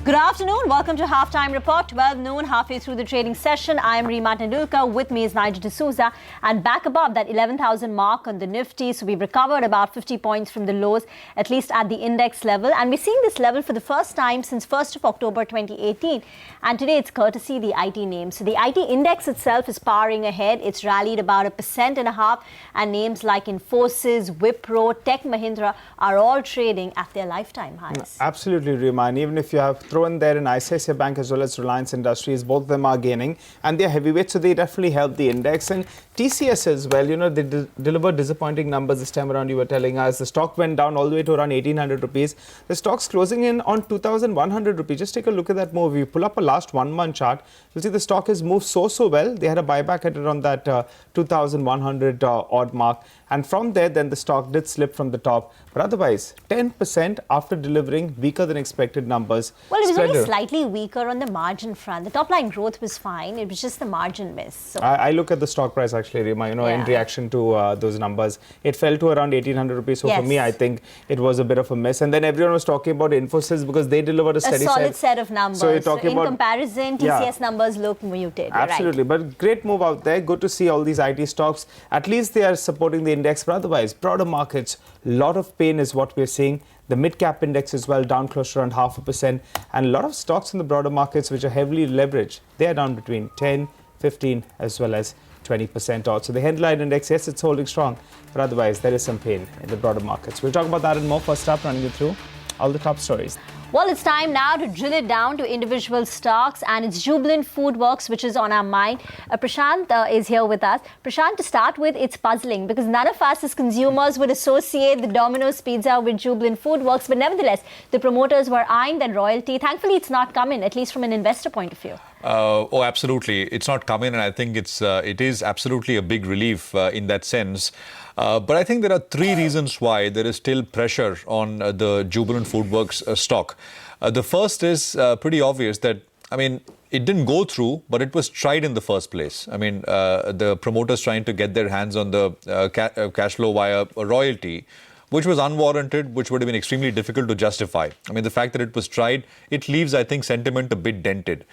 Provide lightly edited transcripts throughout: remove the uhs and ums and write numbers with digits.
Good afternoon. Welcome to Halftime Report. 12 noon, halfway through the trading session. I am Reema Tendulkar. With me is Nigel D'Souza. And back above that 11,000 mark on the Nifty. So we've recovered about 50 points from the lows, at least at the index level. And we're seeing this level for the first time since 1st of October 2018. And today it's courtesy the IT names. So the IT index itself is powering ahead. It's rallied about 1.5%. And names like Infosys, Wipro, Tech Mahindra are all trading at their lifetime highs. Absolutely, Reema. And even if you have thrown there in ICICI Bank as well as Reliance Industries, both of them are gaining and they're heavyweights, so they definitely help the index. And TCS as well, you know, they delivered disappointing numbers this time around. You were telling us the stock went down all the way to around 1,800 rupees. The stock's closing in on 2,100 rupees. Just take a look at that move. You pull up a last 1 month chart, you'll see the stock has moved so well. They had a buyback at around that 2,100 odd mark. And from there, then the stock did slip from the top. But otherwise, 10% after delivering weaker than expected numbers. Well, it was only slightly weaker on the margin front. The top line growth was fine. It was just the margin miss. So I look at the stock price actually, Reema, you know, in reaction to those numbers. It fell to around 1,800 rupees. So for me, I think it was a bit of a miss. And then everyone was talking about Infosys because they delivered a steady solid set of numbers. So you're talking in comparison, TCS numbers look muted. Absolutely. Right. But great move out there. Good to see all these IT stocks. At least they are supporting the index. But otherwise, broader markets, a lot of pain is what we're seeing. The mid-cap index as well down close to around 0.5%. And a lot of stocks in the broader markets which are heavily leveraged, they are down between 10, 15 as well as 20% odd. So the headline index, yes, it's holding strong. But otherwise, there is some pain in the broader markets. We'll talk about that and more. First up, running you through all the top stories. Well, it's time now to drill it down to individual stocks, and it's Jubilant FoodWorks which is on our mind. Prashant is here with us. Prashant, to start with, it's puzzling because none of us as consumers would associate the Domino's pizza with Jubilant FoodWorks, but nevertheless, the promoters were eyeing that royalty. Thankfully, it's not come in, at least from an investor point of view. Oh, absolutely. It's not come in, and I think it is absolutely a big relief in that sense. But I think there are three reasons why there is still pressure on the Jubilant FoodWorks stock. The first is pretty obvious that, I mean, it didn't go through, but it was tried in the first place. I mean, the promoters trying to get their hands on the cash flow via a royalty, which was unwarranted, which would have been extremely difficult to justify. I mean, the fact that it was tried, it leaves, I think, sentiment a bit dented.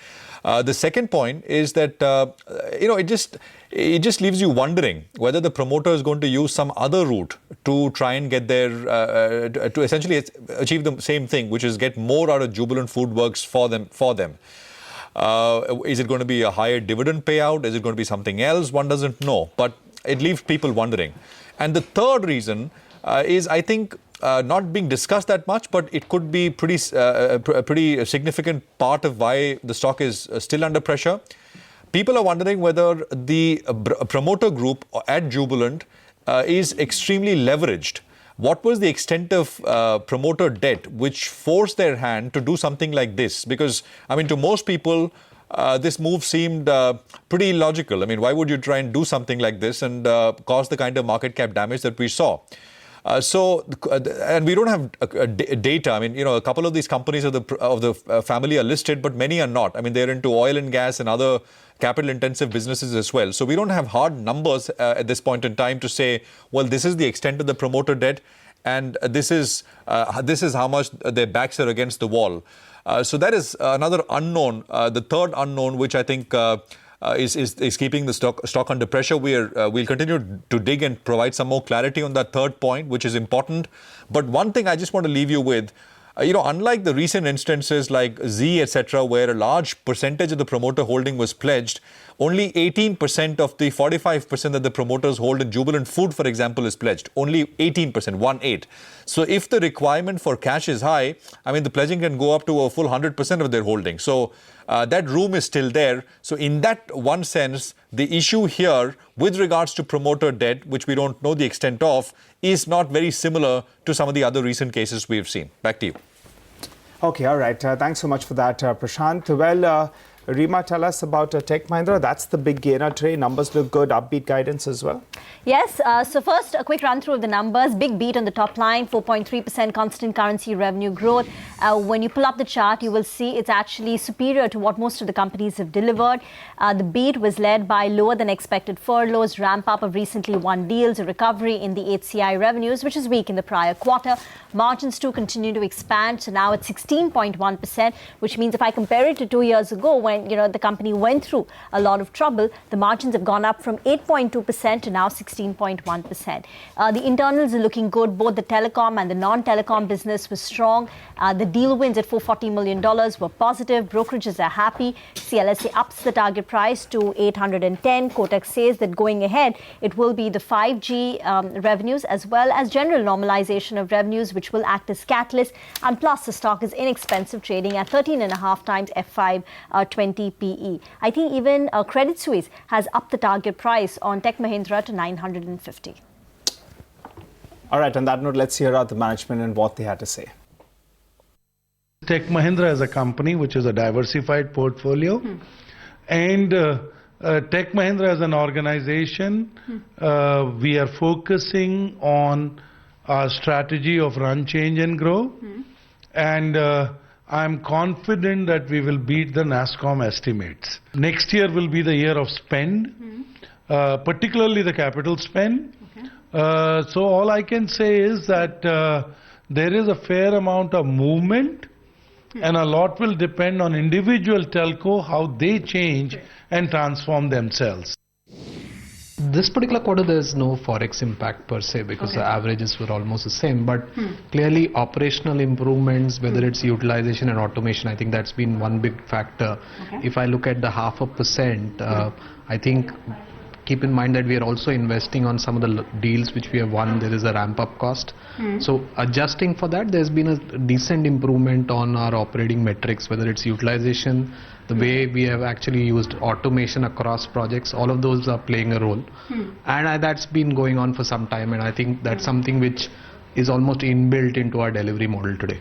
The second point is that, it just leaves you wondering whether the promoter is going to use some other route to try and get their, to essentially achieve the same thing, which is get more out of Jubilant FoodWorks for them. Is it going to be a higher dividend payout? Is it going to be something else? One doesn't know, but it leaves people wondering. And the third reason is, I think, not being discussed that much, but it could be a pretty significant part of why the stock is still under pressure. People are wondering whether the promoter group at Jubilant is extremely leveraged. What was the extent of promoter debt which forced their hand to do something like this? Because, I mean, to most people, this move seemed pretty illogical. I mean, why would you try and do something like this and cause the kind of market cap damage that we saw? And we don't have data. I mean, you know, a couple of these companies of the family are listed, but many are not. I mean, they're into oil and gas and other capital-intensive businesses as well. So we don't have hard numbers at this point in time to say, well, this is the extent of the promoter debt, and this is how much their backs are against the wall. So that is another unknown. The third unknown, which I think is keeping the stock under pressure. We'll continue to dig and provide some more clarity on that third point, which is important. But one thing I just want to leave you with, unlike the recent instances like Z, etc., where a large percentage of the promoter holding was pledged, only 18% of the 45% that the promoters hold in Jubilant Food, for example, is pledged. Only 18%, 1/8. So if the requirement for cash is high, I mean, the pledging can go up to a full 100% of their holding. So that room is still there. So in that one sense, the issue here with regards to promoter debt, which we don't know the extent of, is not very similar to some of the other recent cases we've seen. Back to you. Okay, all right. Thanks so much for that, Prashant. Well, Rima, tell us about Tech Mahindra. That's the big gainer today. Numbers look good, upbeat guidance as well. Yes, so first a quick run through of the numbers. Big beat on the top line, 4.3% constant currency revenue growth. When you pull up the chart, you will see it's actually superior to what most of the companies have delivered. The beat was led by lower than expected furloughs, ramp up of recently won deals, a recovery in the HCI revenues, which is weak in the prior quarter. Margins too continue to expand, so now it's 16.1%, which means if I compare it to 2 years ago when the company went through a lot of trouble, the margins have gone up from 8.2% to now 16.1%. The internals are looking good. Both the telecom and the non-telecom business was strong. The deal wins at $440 million were positive. Brokerages are happy. CLSA ups the target price to 810. Kotak says that going ahead, it will be the 5G revenues as well as general normalization of revenues, which will act as catalyst. And plus, the stock is inexpensive, trading at 13.5 times F5 20 PE. I think even Credit Suisse has upped the target price on Tech Mahindra to 950. All right, on that note, let's hear out the management and what they had to say. Tech Mahindra as a company, which is a diversified portfolio, and Tech Mahindra as an organization, we are focusing on our strategy of run, change and grow, and I'm confident that we will beat the NASSCOM estimates. Next year will be the year of spend, particularly the capital spend. So all I can say is that there is a fair amount of movement, and a lot will depend on individual telco, how they change and transform themselves. This particular quarter, there's no forex impact per se because the averages were almost the same. But clearly, operational improvements, whether it's utilization and automation, I think that's been one big factor. If I look at the 0.5%, I think keep in mind that we are also investing on some of the deals which we have won. There is a ramp-up cost. So adjusting for that, there's been a decent improvement on our operating metrics, whether it's utilization, the way we have actually used automation across projects, all of those are playing a role. And that's been going on for some time, and I think that's something which is almost inbuilt into our delivery model today.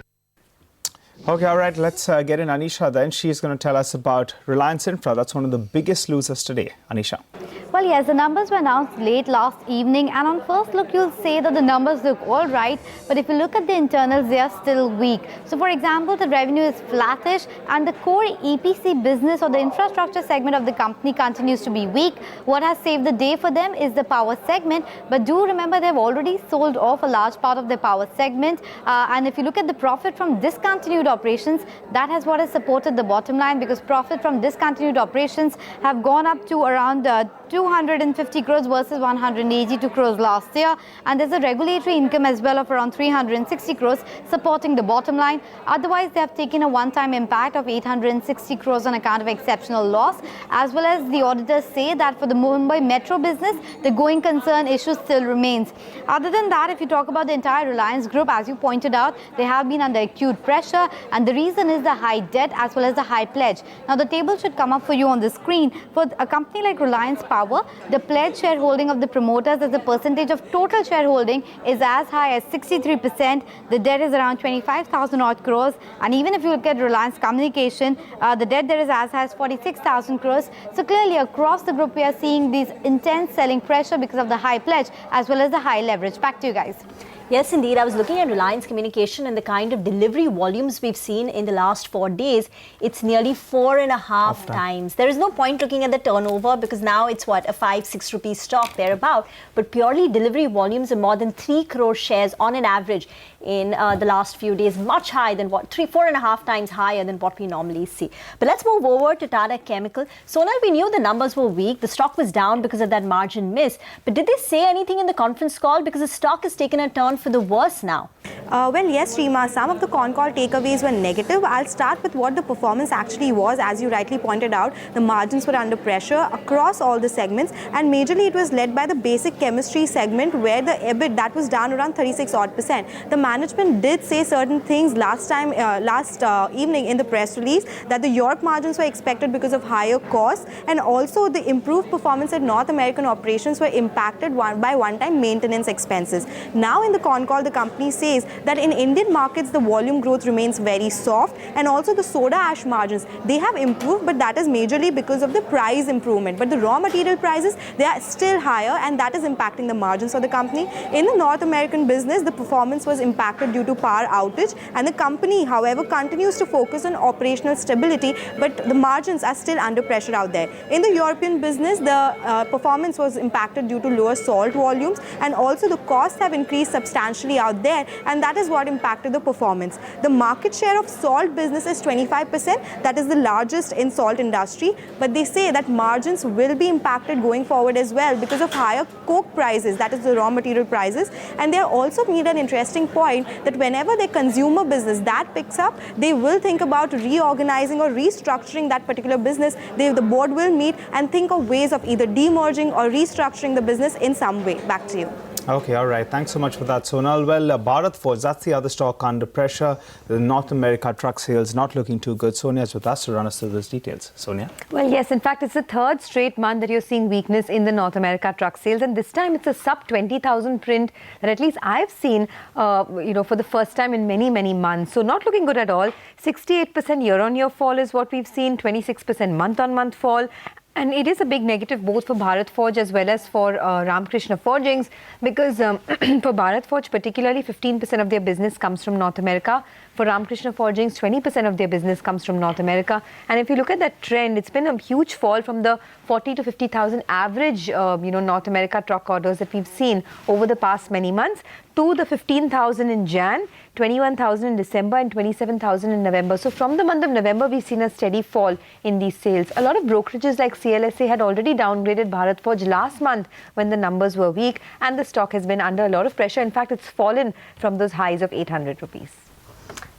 Okay, all right, let's get in Anisha then. She's going to tell us about Reliance Infra. That's one of the biggest losers today. Anisha. Well, yes, the numbers were announced late last evening, and on first look, you'll say that the numbers look all right, but if you look at the internals, they are still weak. So, for example, the revenue is flattish, and the core EPC business or the infrastructure segment of the company continues to be weak. What has saved the day for them is the power segment, but do remember they've already sold off a large part of their power segment, and if you look at the profit from discontinued operations, that has what has supported the bottom line, because profit from discontinued operations have gone up to around 250 crores versus 182 crores last year, and there's a regulatory income as well of around 360 crores supporting the bottom line. Otherwise, they have taken a one-time impact of 860 crores on account of exceptional loss, as well as the auditors say that for the Mumbai Metro business, the going concern issue still remains. Other than that, if you talk about the entire Reliance group, as you pointed out, they have been under acute pressure, and the reason is the high debt as well as the high pledge. Now, the table should come up for you on the screen. For a company like Reliance Power, the pledge shareholding of the promoters as a percentage of total shareholding is as high as 63%. The debt is around 25,000 odd crores, and even if you look at Reliance Communication, the debt there is as high as 46,000 crores. So clearly across the group, we are seeing these intense selling pressure because of the high pledge as well as the high leverage. Back to you guys. Yes, indeed. I was looking at Reliance Communication and the kind of delivery volumes we've seen in the last 4 days. It's nearly 4.5 times. There is no point looking at the turnover because now it's what, a 5-6 rupee stock thereabout. But purely delivery volumes are more than 3 crore shares on an average in the last few days, much higher than what, 4.5 times higher than what we normally see. But let's move over to Tata Chemicals. Sonal, we knew the numbers were weak. The stock was down because of that margin miss. But did they say anything in the conference call? Because the stock has taken a turn for the worse now. Well, yes, Rima, some of the con call takeaways were negative. I'll start with what the performance actually was. As you rightly pointed out, the margins were under pressure across all the segments, and majorly it was led by the basic chemistry segment where the EBIT, that was down around 36%. The management did say certain things last evening in the press release, that the Europe margins were expected because of higher costs, and also the improved performance at North American operations were impacted by one-time maintenance expenses. Now in the con call, the company says that in Indian markets, the volume growth remains very soft, and also the soda ash margins, they have improved, but that is majorly because of the price improvement. But the raw material prices, they are still higher, and that is impacting the margins of the company. In the North American business, the performance was impacted due to power outage, and the company, however, continues to focus on operational stability, but the margins are still under pressure out there. In the European business, the performance was impacted due to lower salt volumes, and also the costs have increased substantially out there, and that is what impacted the performance. The market share of salt business is 25%. That is the largest in salt industry, but they say that margins will be impacted going forward as well because of higher coke prices, that is the raw material prices. And they also made an interesting point that whenever their consumer business that picks up, they will think about reorganizing or restructuring that particular business. The board will meet and think of ways of either demerging or restructuring the business in some way. Back to you. Okay, all right. Thanks so much for that, Sonal. Well, Bharat Forge, that's the other stock under pressure. The North America truck sales not looking too good. Sonia's with us to run us through those details. Sonia? Well, yes, in fact, it's the third straight month that you're seeing weakness in the North America truck sales. And this time it's a sub 20,000 print that at least I've seen, for the first time in many, many months. So not looking good at all. 68% year-on-year fall is what we've seen, 26% month-on-month fall. And it is a big negative both for Bharat Forge as well as for Ramakrishna Forgings, because for Bharat Forge particularly 15% of their business comes from North America. For Ramakrishna Forgings, 20% of their business comes from North America. And if you look at that trend, it's been a huge fall from the 40 to 50,000 average, North America truck orders that we've seen over the past many months to the 15,000 in Jan, 21,000 in December and 27,000 in November. So from the month of November, we've seen a steady fall in these sales. A lot of brokerages like CLSA had already downgraded Bharat Forge last month when the numbers were weak, and the stock has been under a lot of pressure. In fact, it's fallen from those highs of 800 rupees.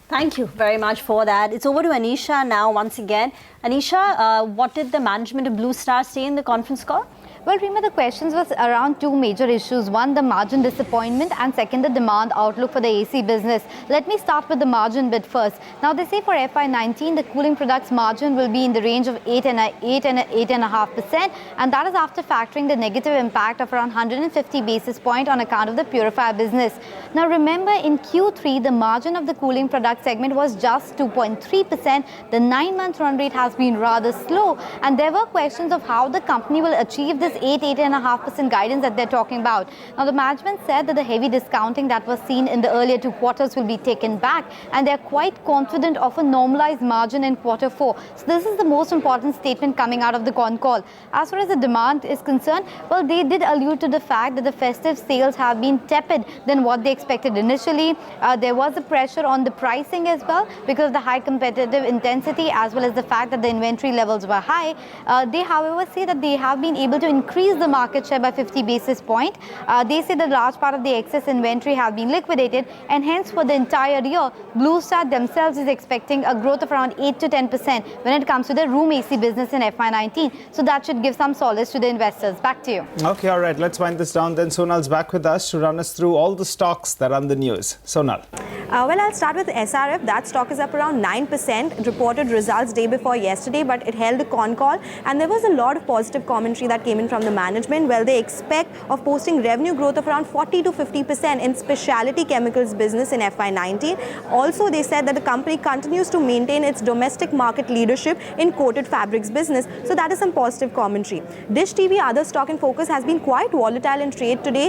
Thank you very much for that. It's over to Anisha now once again. Anisha, what did the management of Blue Star say in the conference call? Well, Rima, the questions was around two major issues. One, the margin disappointment, and second, the demand outlook for the AC business. Let me start with the margin bit first. Now, they say for FY19, the cooling products margin will be in the range of 8 and 8.5%, and that is after factoring the negative impact of around 150 basis points on account of the purifier business. Now, remember in Q3, the margin of the cooling product segment was just 2.3%. The 9-month run rate has been rather slow, and there were questions of how the company will achieve this 8.5% guidance that they're talking about. Now, the management said that the heavy discounting that was seen in the earlier two quarters will be taken back, and they're quite confident of a normalized margin in quarter 4. So this is the most important statement coming out of the con call. As far as the demand is concerned, well, they did allude to the fact that the festive sales have been tepid than what they expected initially. There was a pressure on the pricing as well because of the high competitive intensity as well as the fact that the inventory levels were high. They, however, say that they have been able to increase the market share by 50 basis points. They say that a large part of the excess inventory have been liquidated, and hence for the entire year, Blue Star themselves is expecting a growth of around 8 to 10% when it comes to the room AC business in FY19. So that should give some solace to the investors. Back to you. Okay, all right. Let's wind this down then. Sonal's back with us to run us through all the stocks that are on the news. Sonal. Well, I'll start with SRF. That stock is up around 9%. It reported results day before yesterday, but it held a con call, and there was a lot of positive commentary that came in from the management. Well, they expect of posting revenue growth of around 40 to 50% in specialty chemicals business in FY19. Also, they said that the company continues to maintain its domestic market leadership in coated fabrics business. So that is some positive commentary. Dish TV, other stock in focus, has been quite volatile in trade today,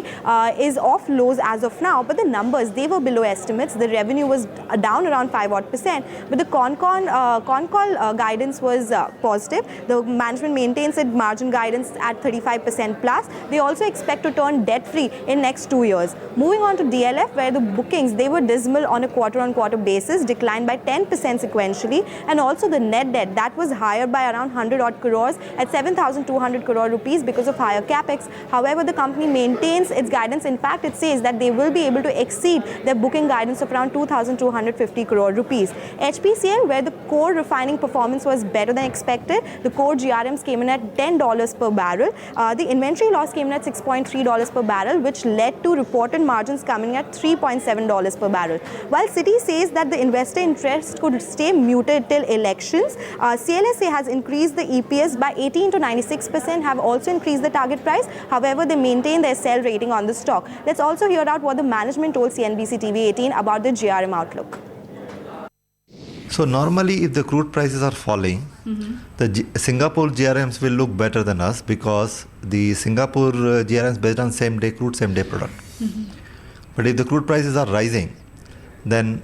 is off lows as of now, but the numbers, they were below estimates. The revenue was down around 5%, but the con call guidance was positive. The management maintains its margin guidance at 35% plus. They also expect to turn debt free in next 2 years. Moving on to DLF, where the bookings, they were dismal on a quarter-on-quarter basis, declined by 10% sequentially, and also the net debt, that was higher by around 100 odd crores at 7,200 crore rupees because of higher capex. However, the company maintains its guidance. In fact, it says that they will be able to exceed their booking guidance of around around 2,250 crore rupees. HPCL, where the core refining performance was better than expected, the core GRMs came in at $10 per barrel. The inventory loss came in at $6.3 per barrel, which led to reported margins coming at $3.7 per barrel. While Citi says that the investor interest could stay muted till elections, CLSA has increased the EPS by 18 to 96%, have also increased the target price. However, they maintain their sell rating on the stock. Let's also hear out what the management told CNBC TV 18 about the GRM outlook. So normally if the crude prices are falling, the Singapore GRMs will look better than us because the Singapore GRMs based on same day crude, same day product. But if the crude prices are rising, then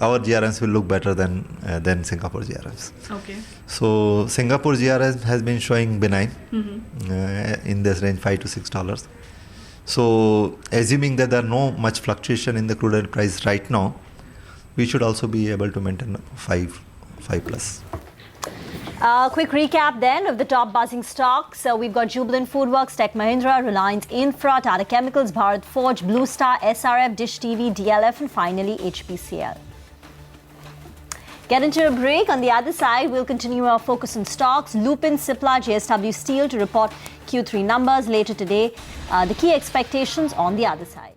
our GRMs will look better than Singapore GRMs. Okay. So Singapore GRMs has been showing benign in this range $5 to $6. So assuming that there are no much fluctuation in the crude oil price right now, we should also be able to maintain 5 plus. Quick recap then of the top buzzing stocks. We've got Jubilant FoodWorks, Tech Mahindra, Reliance Infra, Tata Chemicals, Bharat Forge, Blue Star, SRF, Dish TV, DLF, and finally HPCL. Get into a break. On the other side, we'll continue our focus on stocks. Lupin, Cipla, JSW Steel to report Q3 numbers later today. The key expectations on the other side.